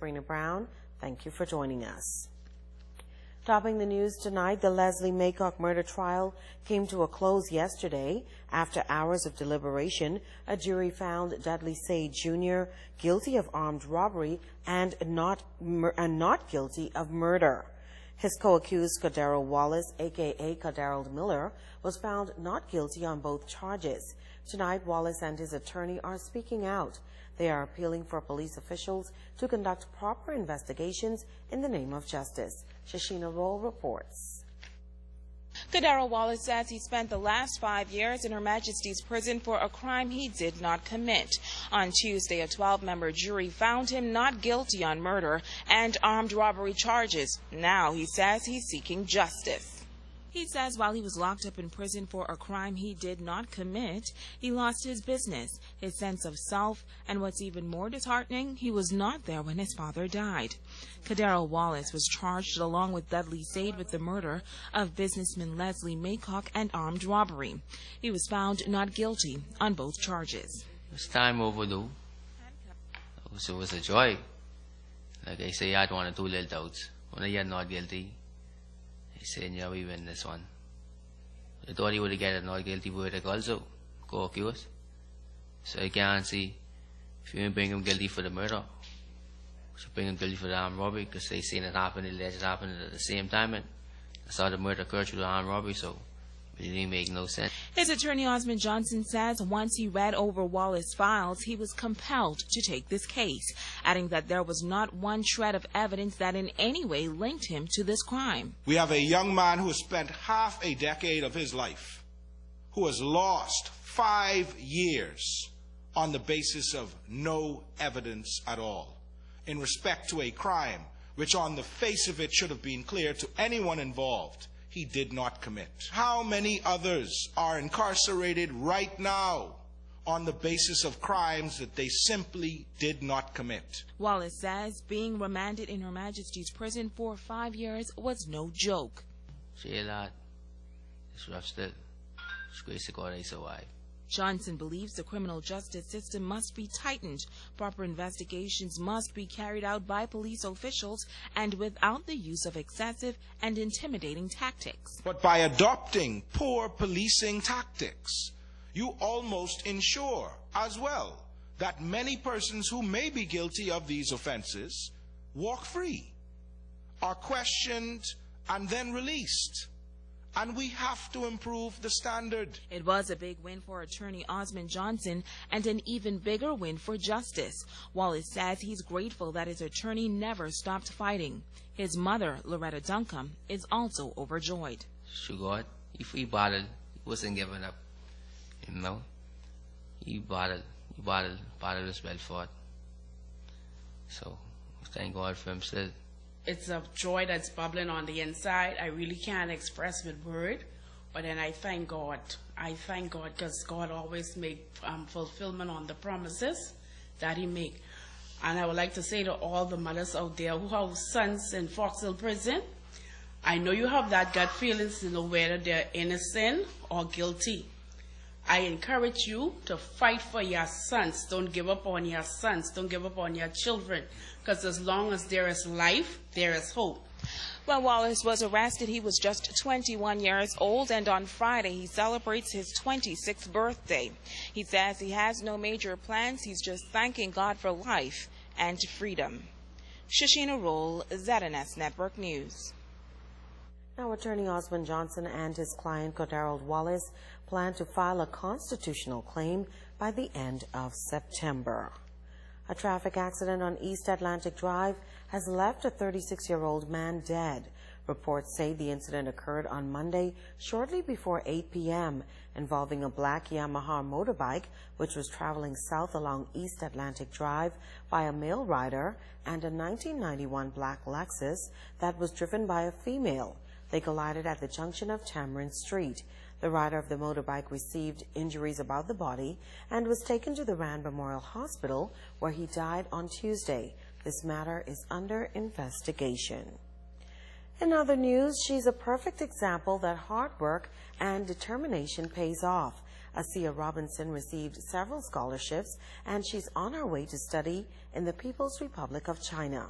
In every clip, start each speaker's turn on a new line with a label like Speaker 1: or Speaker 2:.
Speaker 1: Sabrina Brown. Thank you for joining us. Topping the news tonight, the Leslie Maycock murder trial came to a close yesterday. After hours of deliberation, a jury found Dudley Sade Jr. guilty of armed robbery and not guilty of murder. His co-accused, Cordero Wallace, a.k.a. Cordero Miller, was found not guilty on both charges. Tonight, Wallace and his attorney are speaking out. They are appealing for police officials to conduct proper investigations in the name of justice. Shashina Roll reports.
Speaker 2: Cordero Wallace says he spent the last 5 years in Her Majesty's prison for a crime he did not commit. On Tuesday, a 12-member jury found him not guilty on murder and armed robbery charges. Now he says he's seeking justice. He says while he was locked up in prison for a crime he did not commit, he lost his business, his sense of self, and what's even more disheartening, he was not there when his father died. Cordero Wallace was charged along with Dudley Sade with the murder of businessman Leslie Maycock and armed robbery. He was found not guilty on both charges.
Speaker 3: It's time overdue. It was a joy. Like I say, I had one or two little doubts. When I get not guilty, he said, yeah, we win this one. I thought he would have got a not guilty verdict also, co-accused. So I can't see if you didn't bring him guilty for the murder, you should bring him guilty for the armed robbery, because they seen it happen, it happened at the same time, and I saw the murder occur through the armed robbery, so it didn't make no sense.
Speaker 2: His attorney Osmond Johnson says once he read over Wallace's files, he was compelled to take this case, adding that there was not one shred of evidence that in any way linked him to this crime.
Speaker 4: We have a young man who has spent half a decade of his life, who has lost 5 years on the basis of no evidence at all, in respect to a crime which on the face of it should have been clear to anyone involved he did not commit. How many others are incarcerated right now on the basis of crimes that they simply did not commit?
Speaker 2: Wallace says being remanded in Her Majesty's prison for 5 years was no joke.
Speaker 3: See a lot. It's rough still. It's grace to God I survived.
Speaker 2: Johnson believes the criminal justice system must be tightened. Proper investigations must be carried out by police officials and without the use of excessive and intimidating tactics.
Speaker 4: But by adopting poor policing tactics, you almost ensure as well that many persons who may be guilty of these offenses walk free, are questioned, and then released. And we have to improve the standard.
Speaker 2: It was a big win for attorney Osmond Johnson and an even bigger win for justice. Wallace says he's grateful that his attorney never stopped fighting. His mother, Loretta Duncombe, is also overjoyed.
Speaker 3: To God, if he battled, he wasn't giving up. You know? He battled was well fought. So, thank God for him still.
Speaker 5: It's a joy that's bubbling on the inside. I really can't express with word, but then I thank God. I thank God because God always make fulfillment on the promises that He make. And I would like to say to all the mothers out there who have sons in Fox Hill Prison, I know you have that gut feelings to know whether they're innocent or guilty. I encourage you to fight for your sons. Don't give up on your sons. Don't give up on your children. Because as long as there is life, there is hope.
Speaker 2: When Wallace was arrested, he was just 21 years old, and on Friday he celebrates his 26th birthday. He says he has no major plans. He's just thanking God for life and freedom. Shashina Roll, ZNS Network News.
Speaker 1: Now, attorney Osmond Johnson and his client Cordero Wallace plan to file a constitutional claim by the end of September. A traffic accident on East Atlantic Drive has left a 36-year-old man dead. Reports say the incident occurred on Monday shortly before 8 p.m. involving a black Yamaha motorbike which was traveling south along East Atlantic Drive by a male rider and a 1991 black Lexus that was driven by a female. They collided at the junction of Tamarind Street. The rider of the motorbike received injuries about the body and was taken to the Rand Memorial Hospital, where he died on Tuesday. This matter is under investigation. In other news, she's a perfect example that hard work and determination pays off. Asiya Robinson received several scholarships, and she's on her way to study in the People's Republic of China.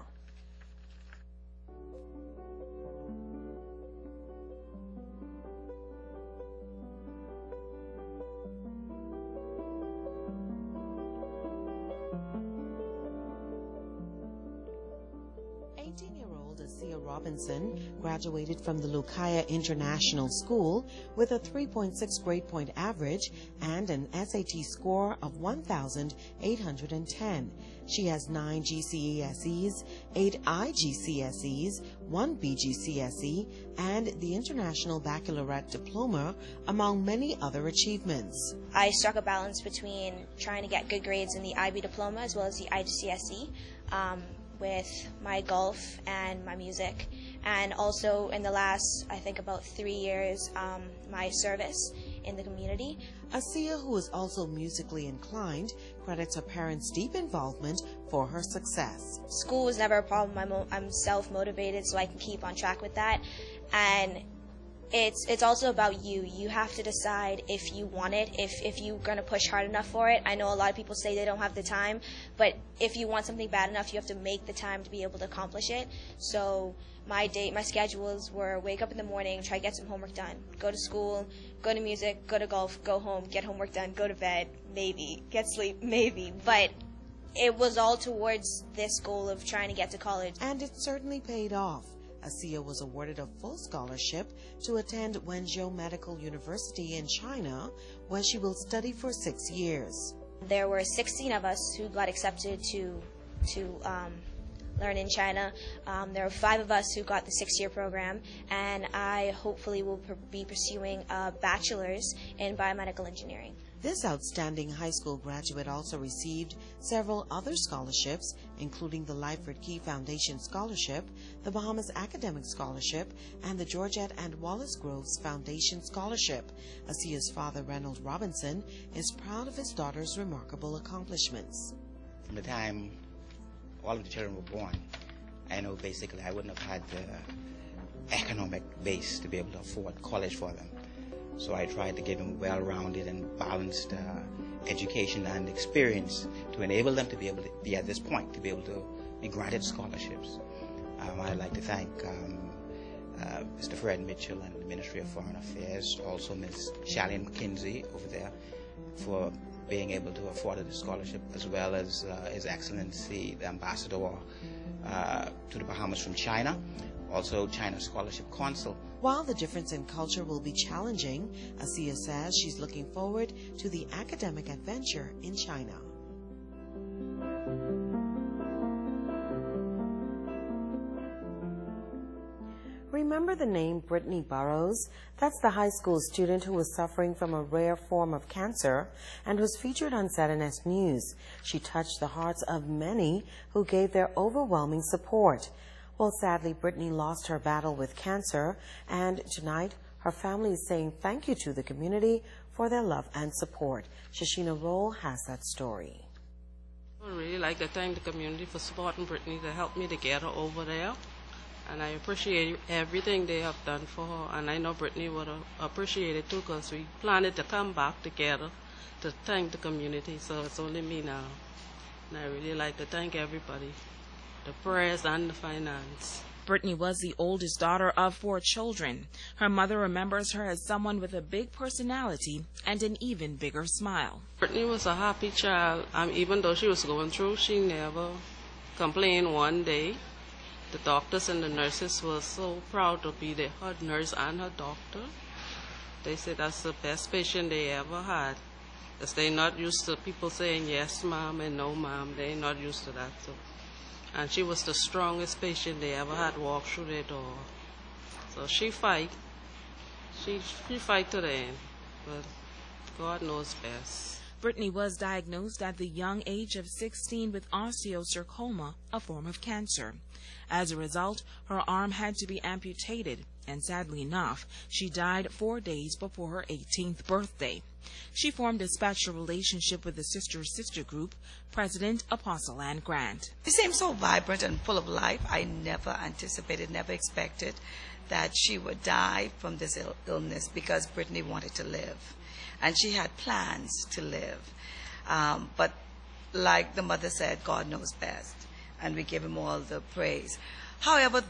Speaker 1: Asiya Robinson graduated from the Lucaya International School with a 3.6 grade point average and an SAT score of 1,810. She has 9 GCSEs, 8 IGCSEs, 1 BGCSE, and the International Baccalaureate Diploma, among many other achievements.
Speaker 6: I struck a balance between trying to get good grades in the IB Diploma as well as the IGCSE. With my golf and my music, and also in the last, I think, about 3 years, my service in the community.
Speaker 1: Asiya, who is also musically inclined, credits her parents' deep involvement for her success.
Speaker 6: School was never a problem. I'm self-motivated, so I can keep on track with that. And it's also about you. You have to decide if you want it, if you're going to push hard enough for it. I know a lot of people say they don't have the time, but if you want something bad enough, you have to make the time to be able to accomplish it. So my schedules were wake up in the morning, try to get some homework done, go to school, go to music, go to golf, go home, get homework done, go to bed, maybe, get sleep, maybe. But it was all towards this goal of trying to get to college.
Speaker 1: And it certainly paid off. Asiya was awarded a full scholarship to attend Wenzhou Medical University in China, where she will study for 6 years.
Speaker 6: There were 16 of us who got accepted to learn in China. There were 5 of us who got the 6-year program, and I hopefully will be pursuing a bachelor's in biomedical engineering.
Speaker 1: This outstanding high school graduate also received several other scholarships, including the Lyford Key Foundation Scholarship, the Bahamas Academic Scholarship, and the Georgette and Wallace Groves Foundation Scholarship. Asiya's father, Reynold Robinson, is proud of his daughter's remarkable accomplishments.
Speaker 7: From the time all of the children were born, I know basically I wouldn't have had the economic base to be able to afford college for them. So I tried to give them well-rounded and balanced education and experience to enable them to be able to be at this point, to be able to be granted scholarships. I'd like to thank Mr. Fred Mitchell and the Ministry of Foreign Affairs, also Ms. Shalyn McKinsey over there, for being able to afford the scholarship, as well as His Excellency the Ambassador to the Bahamas from China, also China Scholarship Council.
Speaker 1: While the difference in culture will be challenging, Asiya says she's looking forward to the academic adventure in China. Remember the name Brittany Burrows? That's the high school student who was suffering from a rare form of cancer and was featured on ZNS News. She touched the hearts of many who gave their overwhelming support. Well, sadly, Brittany lost her battle with cancer, and tonight her family is saying thank you to the community for their love and support. Shashina Roll has that story.
Speaker 8: I would really like to thank the community for supporting Brittany to help me to get her over there. And I appreciate everything they have done for her. And I know Brittany would appreciate it too, because we planned to come back together to thank the community. So it's only me now. And I really like to thank everybody, the prayers and the finance.
Speaker 2: Brittany was the oldest daughter of 4 children. Her mother remembers her as someone with a big personality and an even bigger smile.
Speaker 8: Brittany was a happy child. Even though she was going through, she never complained one day. The doctors and the nurses were so proud to be there, her nurse and her doctor. They said that's the best patient they ever had, because they're not used to people saying yes, ma'am, and no, ma'am. They're not used to that. So. And she was the strongest patient they ever had walk through their door. So she fight. She fight to the end, but God knows best.
Speaker 2: Brittany was diagnosed at the young age of 16 with osteosarcoma, a form of cancer. As a result, her arm had to be amputated, and sadly enough, she died 4 days before her 18th birthday. She formed a special relationship with the sister group, President Apostle Ann Grant.
Speaker 9: It seems so vibrant and full of life. I never anticipated, never expected that she would die from this illness because Brittany wanted to live. And she had plans to live. But like the mother said, God knows best. And we give him all the praise. However,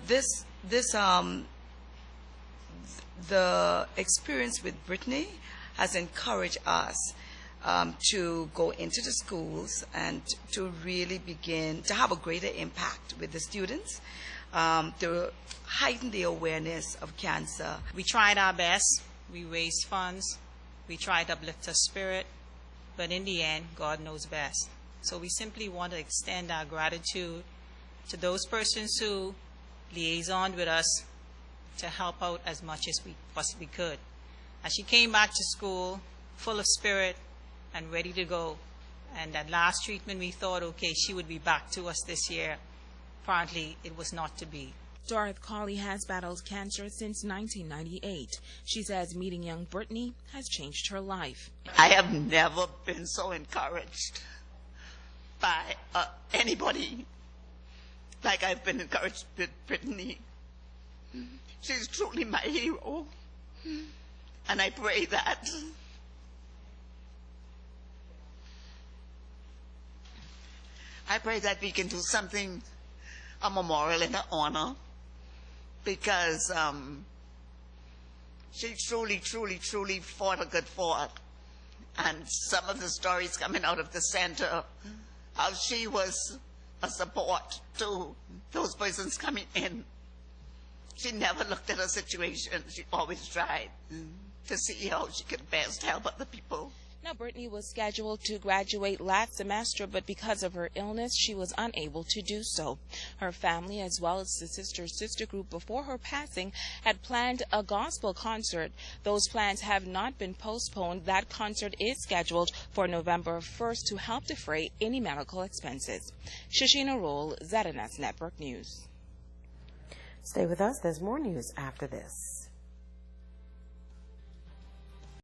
Speaker 9: the experience with Brittany has encouraged us to go into the schools and to really begin to have a greater impact with the students, to heighten the awareness of cancer.
Speaker 10: We tried our best. We raised funds. We tried to uplift her spirit. But in the end, God knows best. So we simply want to extend our gratitude to those persons who liaisoned with us to help out as much as we possibly could. As she came back to school, full of spirit and ready to go, and that last treatment we thought, okay, she would be back to us this year. Apparently, it was not to be.
Speaker 2: Dorothy Colley has battled cancer since 1998. She says meeting young Brittany has changed her life.
Speaker 11: I have never been so encouraged by anybody like I've been encouraged with Brittany. She's truly my hero. And I pray that we can do something, a memorial in her honor, because she truly, truly, truly fought a good fight. And some of the stories coming out of the center, how she was a support to those persons coming in. She never looked at her situation. She always tried to see how she could best help other people.
Speaker 2: Now, Brittany was scheduled to graduate last semester, but because of her illness, she was unable to do so. Her family, as well as the sister group before her passing, had planned a gospel concert. Those plans have not been postponed. That concert is scheduled for November 1st to help defray any medical expenses. Shashina Roll, ZNS Network News.
Speaker 1: Stay with us. There's more news after this.